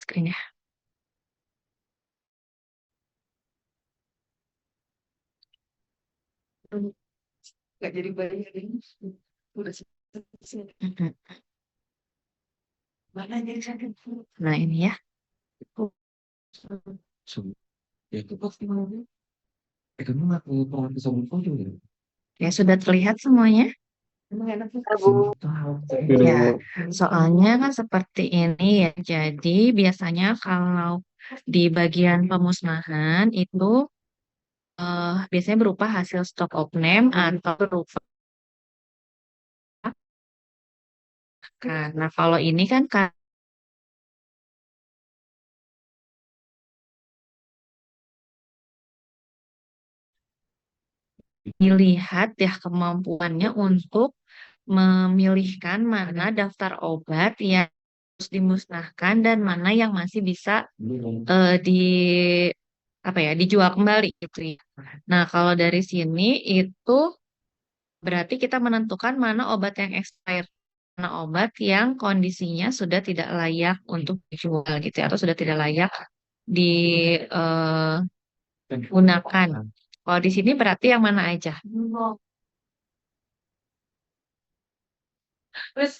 screen ya. Nggak jadi bayar ini. Udah selesai. Mm-mm. Mana jadi sakit? Nah ini ya. Ya itu pasti mau. Kamu nggak mau pengen bisa foto ya? Ya sudah terlihat semuanya. Emang enaknya Bu. tahu. Ya, soalnya kan seperti ini ya. Jadi biasanya kalau di bagian pemusnahan itu biasanya berupa hasil stock of name atau berupa kan. Nah, kalau ini kan dilihat ya kemampuannya untuk memilihkan mana daftar obat yang harus dimusnahkan dan mana yang masih bisa di apa ya dijual kembali gitu ya. Nah, kalau dari sini itu berarti kita menentukan mana obat yang expired, mana obat yang kondisinya sudah tidak layak untuk dijual gitu ya, atau sudah tidak layak digunakan. Kalau di sini berarti yang mana aja?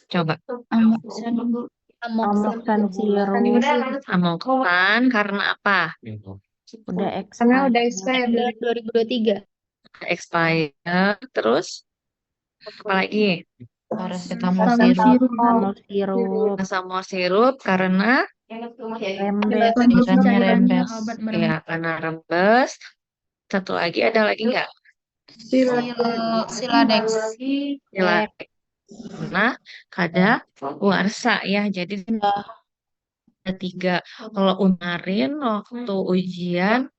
Coba. Amoxan Bu. Amoxan sirup Amoxan karena apa? udah Karena expired. udah expired dari 2023. Expired. Terus apa lagi? Paracetamol Paracetamol sirup. Sirup. Paracetamol sirup karena Rembes. Kondisinya Ikannya rembes. obat ya merembes. karena rembes. Satu lagi ada lagi nggak? Siladex. Gila. Nah, kada luarsa ya. Jadi ada tiga. Kalau kemarin waktu ujian,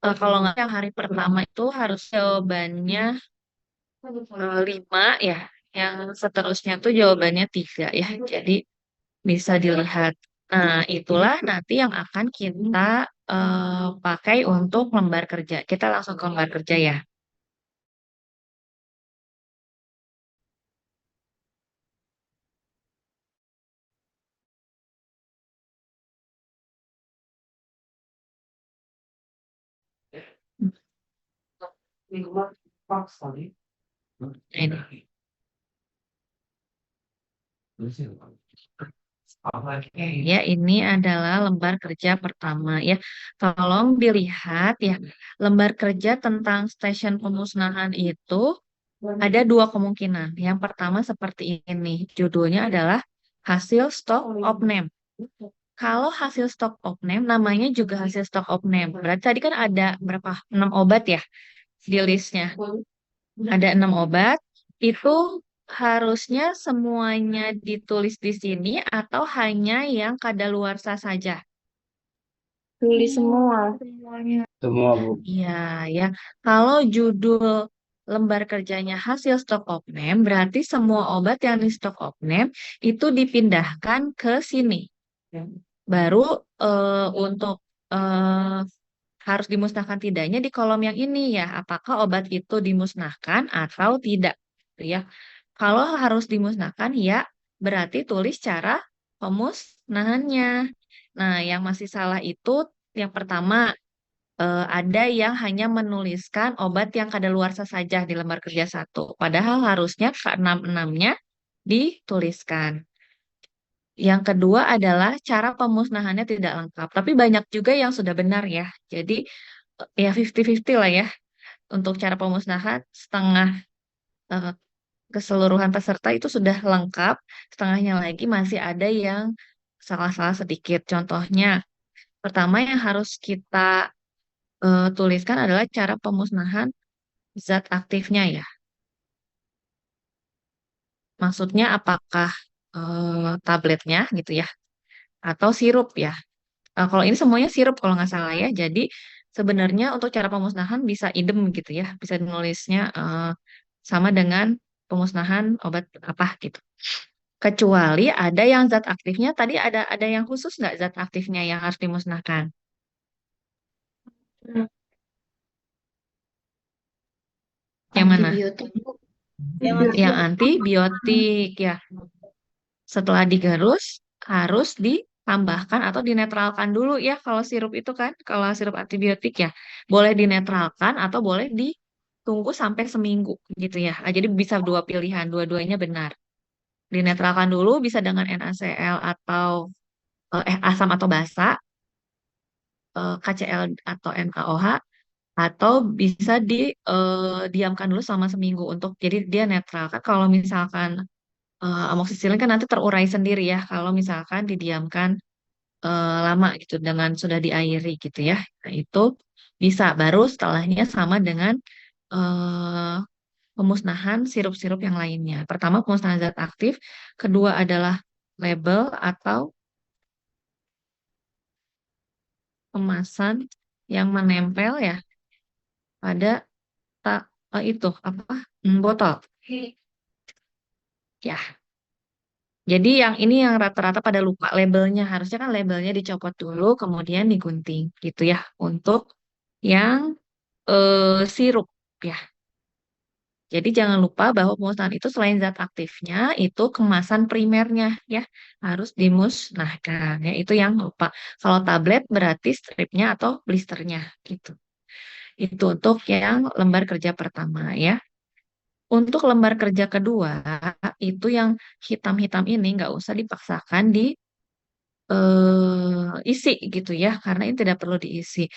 kalau nggak yang hari pertama itu harus jawabannya lima ya. Yang seterusnya tuh jawabannya tiga ya. Jadi bisa dilihat. Nah, itulah nanti yang akan kita pakai untuk lembar kerja. Kita langsung ke lembar kerja ya. Ini. Ya, ini adalah lembar kerja pertama ya. Tolong dilihat ya, lembar kerja tentang stasiun pemusnahan itu ada dua kemungkinan. Yang pertama seperti ini, judulnya adalah hasil stock of name. Kalau hasil stock of name, namanya juga hasil stock of name. Berarti tadi kan ada berapa? 6 obat ya di listnya. Ada 6 obat. Itu harusnya semuanya ditulis di sini atau hanya yang kadaluarsa saja? Tulis semua. Semua Bu. Iya, ya. Kalau judul lembar kerjanya hasil stock of name, berarti semua obat yang di stock of name itu dipindahkan ke sini. Baru untuk eh, harus dimusnahkan tidaknya di kolom yang ini ya. Apakah obat itu dimusnahkan atau tidak? Gitu ya. Kalau harus dimusnahkan ya berarti tulis cara pemusnahannya. Nah, yang masih salah itu yang pertama ada yang hanya menuliskan obat yang kadaluarsa saja di lembar kerja satu. Padahal harusnya ke-6-6-nya dituliskan. Yang kedua adalah cara pemusnahannya tidak lengkap. Tapi banyak juga yang sudah benar ya. Jadi ya 50-50 lah ya. Untuk cara pemusnahan setengah eh, keseluruhan peserta itu sudah lengkap. Setengahnya lagi masih ada yang salah-salah sedikit. Contohnya, pertama yang harus kita tuliskan adalah cara pemusnahan zat aktifnya ya. Maksudnya apakah tabletnya gitu ya atau sirup ya. Kalau ini semuanya sirup kalau nggak salah ya. Jadi sebenarnya untuk cara pemusnahan bisa idem gitu ya. Bisa nulisnya sama dengan pemusnahan obat apa gitu. Kecuali ada yang zat aktifnya tadi ada yang khusus nggak zat aktifnya yang harus dimusnahkan? Yang mana? Antibiotik. Yang antibiotik ya. Setelah digerus harus ditambahkan atau dinetralkan dulu ya kalau sirup itu kan, kalau sirup antibiotik ya, boleh dinetralkan atau boleh ditunggu sampai seminggu gitu ya. Jadi bisa dua pilihan, dua-duanya benar. Dinetralkan dulu bisa dengan NaCl atau asam atau basa, KCl atau NaOH, atau bisa diamkan dulu selama seminggu untuk jadi dia netral. Kan kalau misalkan amoksisilin kan nanti terurai sendiri ya kalau misalkan didiamkan lama gitu dengan sudah diairi gitu ya. Nah, itu bisa baru setelahnya sama dengan eh, pemusnahan sirup-sirup yang lainnya. Pertama pemusnahan zat aktif, kedua adalah label atau kemasan yang menempel ya pada itu apa botol. Ya, jadi yang ini yang rata-rata pada lupa labelnya. Harusnya kan labelnya dicopot dulu, kemudian digunting gitu ya. Untuk yang sirup ya. Jadi jangan lupa bahwa pemusnahan itu selain zat aktifnya, itu kemasan primernya ya harus dimusnahkan. Ya, itu yang lupa. Kalau tablet berarti stripnya atau blisternya gitu. Itu untuk yang lembar kerja pertama ya. Untuk lembar kerja kedua, itu yang hitam-hitam ini nggak usah dipaksakan isi gitu ya, karena ini tidak perlu diisi.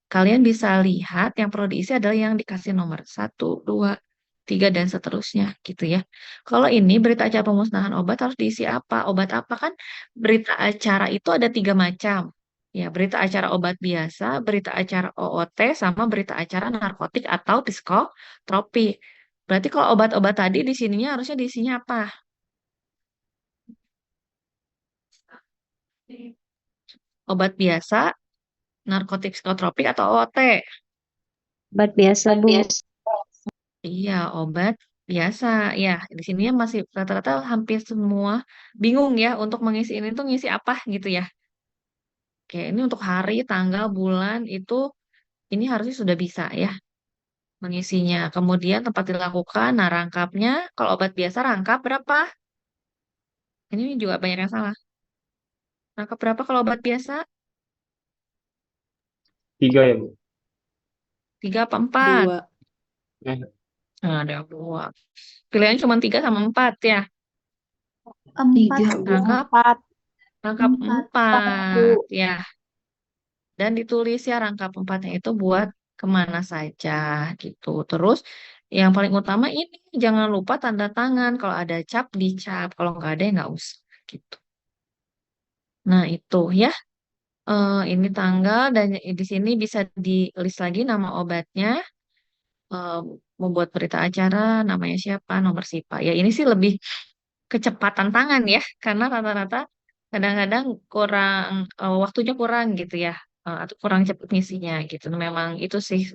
Kalian bisa lihat yang perlu diisi adalah yang dikasih nomor 1, 2, 3, dan seterusnya gitu ya. Kalau ini berita acara pemusnahan obat harus diisi apa? Obat apa kan? Berita acara itu ada 3 macam. Ya, berita acara obat biasa, berita acara OOT, sama berita acara narkotik atau psikotropi. Berarti kalau obat-obat tadi di sininya harusnya diisinya apa? Obat biasa, narkotik psikotropik atau OOT? Obat biasa, Bu. Iya, obat biasa. Ya, di sini masih rata-rata hampir semua bingung ya untuk mengisi ini tuh ngisi apa gitu ya. Oke, ini untuk hari, tanggal, bulan itu ini harusnya sudah bisa ya mengisinya. Kemudian tempat dilakukan, nah rangkapnya, kalau obat biasa rangkap berapa? Ini juga banyak yang salah. Rangkap berapa kalau obat biasa? 3 ya, Bu? 3 apa 4? Dua. Eh, Nah, ada 2. Pilihan cuma 3 sama 4 ya. Tiga. Rangkap, Empat. rangkap Empat. 4 ya. Dan ditulis ya rangkap 4-nya itu buat kemana saja gitu. Terus yang paling utama ini jangan lupa tanda tangan. Kalau ada cap dicap, kalau nggak ada ya nggak usah gitu. Nah itu ya. Ini tanggal dan di sini bisa di list lagi nama obatnya, eh, membuat berita acara, namanya siapa, nomor SIPA. Ya ini sih lebih kecepatan tangan ya, karena rata-rata kadang-kadang kurang waktunya kurang gitu ya, atau kurang cepat ngisinya gitu. Memang itu sih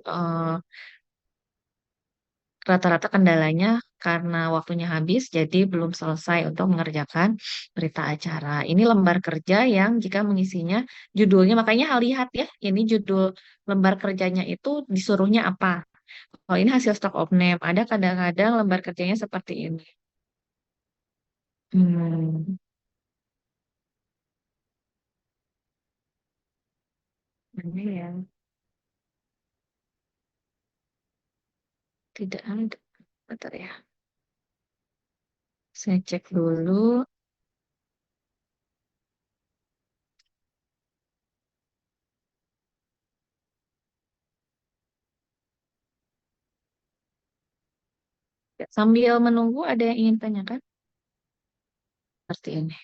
rata-rata kendalanya karena waktunya habis, jadi belum selesai untuk mengerjakan berita acara. Ini lembar kerja yang jika mengisinya judulnya, makanya lihat ya, ini judul lembar kerjanya itu disuruhnya apa. Kalau ini hasil stok opname, ada kadang-kadang lembar kerjanya seperti ini. Hmm, ini ya, tidak ada. Bentar ya, saya cek dulu. Ya, sambil menunggu, ada yang ingin tanyakan? Seperti ini.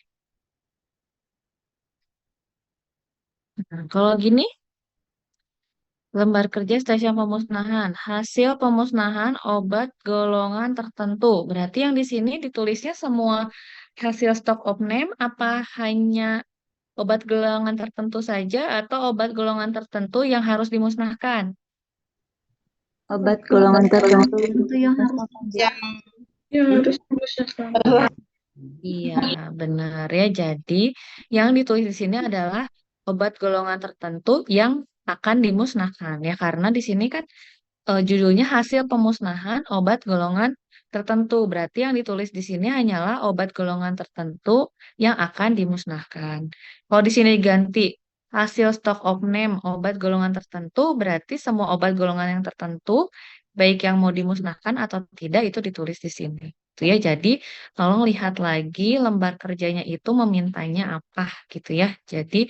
Nah, kalau gini, lembar kerja stasiun pemusnahan. Hasil pemusnahan obat golongan tertentu. Berarti yang di sini ditulisnya semua hasil stok opname apa hanya obat golongan tertentu saja atau obat golongan tertentu yang harus dimusnahkan? Obat golongan tertentu. Itu yang harus Iya, benar ya. Jadi yang ditulis di sini adalah obat golongan tertentu yang akan dimusnahkan ya karena di sini kan judulnya hasil pemusnahan obat golongan tertentu. Berarti yang ditulis di sini hanyalah obat golongan tertentu yang akan dimusnahkan. Kalau di sini diganti hasil stok opname obat golongan tertentu, berarti semua obat golongan yang tertentu, baik yang mau dimusnahkan atau tidak, itu ditulis di sini. Itu ya, jadi tolong lihat lagi lembar kerjanya itu memintanya apa gitu ya. Jadi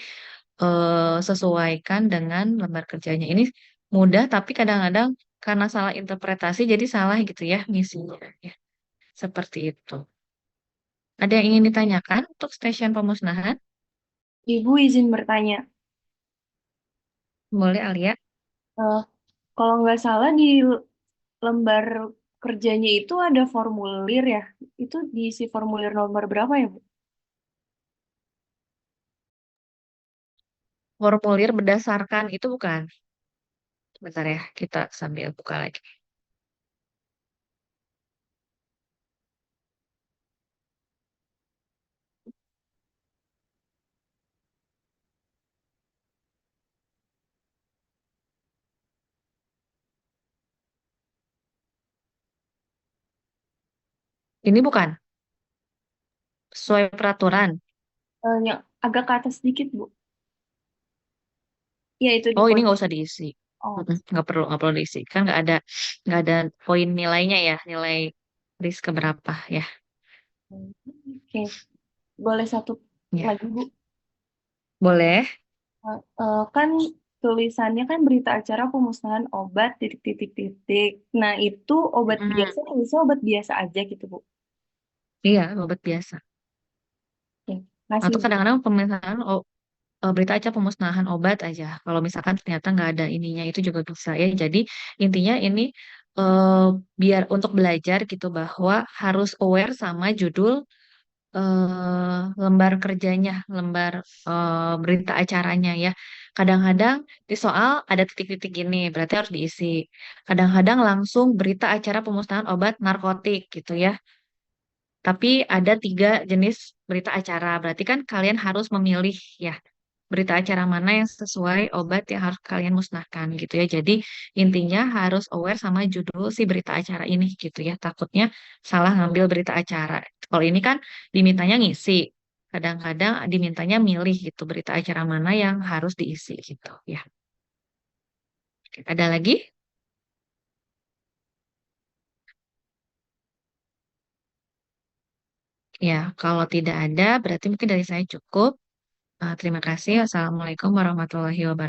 sesuaikan dengan lembar kerjanya. Ini mudah, tapi kadang-kadang karena salah interpretasi jadi salah gitu ya misinya. Ya, seperti itu. Ada yang ingin ditanyakan untuk stasiun pemusnahan? Ibu izin bertanya. Boleh, Alia? Eh, Kalau nggak salah di lembar kerjanya itu ada formulir ya. Itu diisi formulir nomor berapa ya, Bu? Formulir berdasarkan itu bukan? Bentar ya, kita sambil buka lagi. Ini bukan sesuai peraturan. Yang agak ke atas sedikit, Bu. Ya, itu di Oh, ini poin. nggak usah diisi. Oh, Nggak perlu diisi. Kan nggak ada poin nilainya ya, nilai risk keberapa ya. oke. Boleh satu Ya, lagi, Bu? boleh. Kan tulisannya kan berita acara pemusnahan obat titik-titik-titik. Nah, itu obat Mm, biasa, tulisnya obat biasa aja gitu, Bu. iya, obat biasa. Oke, kasih, Atau Bu. kadang-kadang pemisahan berita aja pemusnahan obat aja. Kalau misalkan ternyata nggak ada ininya itu juga bisa ya. Jadi intinya ini eh, biar untuk belajar gitu bahwa harus aware sama judul lembar kerjanya, lembar berita acaranya ya. Kadang-kadang di soal ada titik-titik gini, berarti harus diisi. Kadang-kadang langsung berita acara pemusnahan obat narkotik gitu ya. Tapi ada 3 jenis berita acara, berarti kan kalian harus memilih ya berita acara mana yang sesuai obat yang harus kalian musnahkan gitu ya. Jadi intinya harus aware sama judul si berita acara ini gitu ya. Takutnya salah ngambil berita acara. Kalau ini kan dimintanya ngisi. Kadang-kadang dimintanya milih gitu berita acara mana yang harus diisi gitu ya. Ada lagi? Ya, kalau tidak ada berarti mungkin dari saya cukup. Terima kasih. Assalamualaikum warahmatullahi wabarakatuh.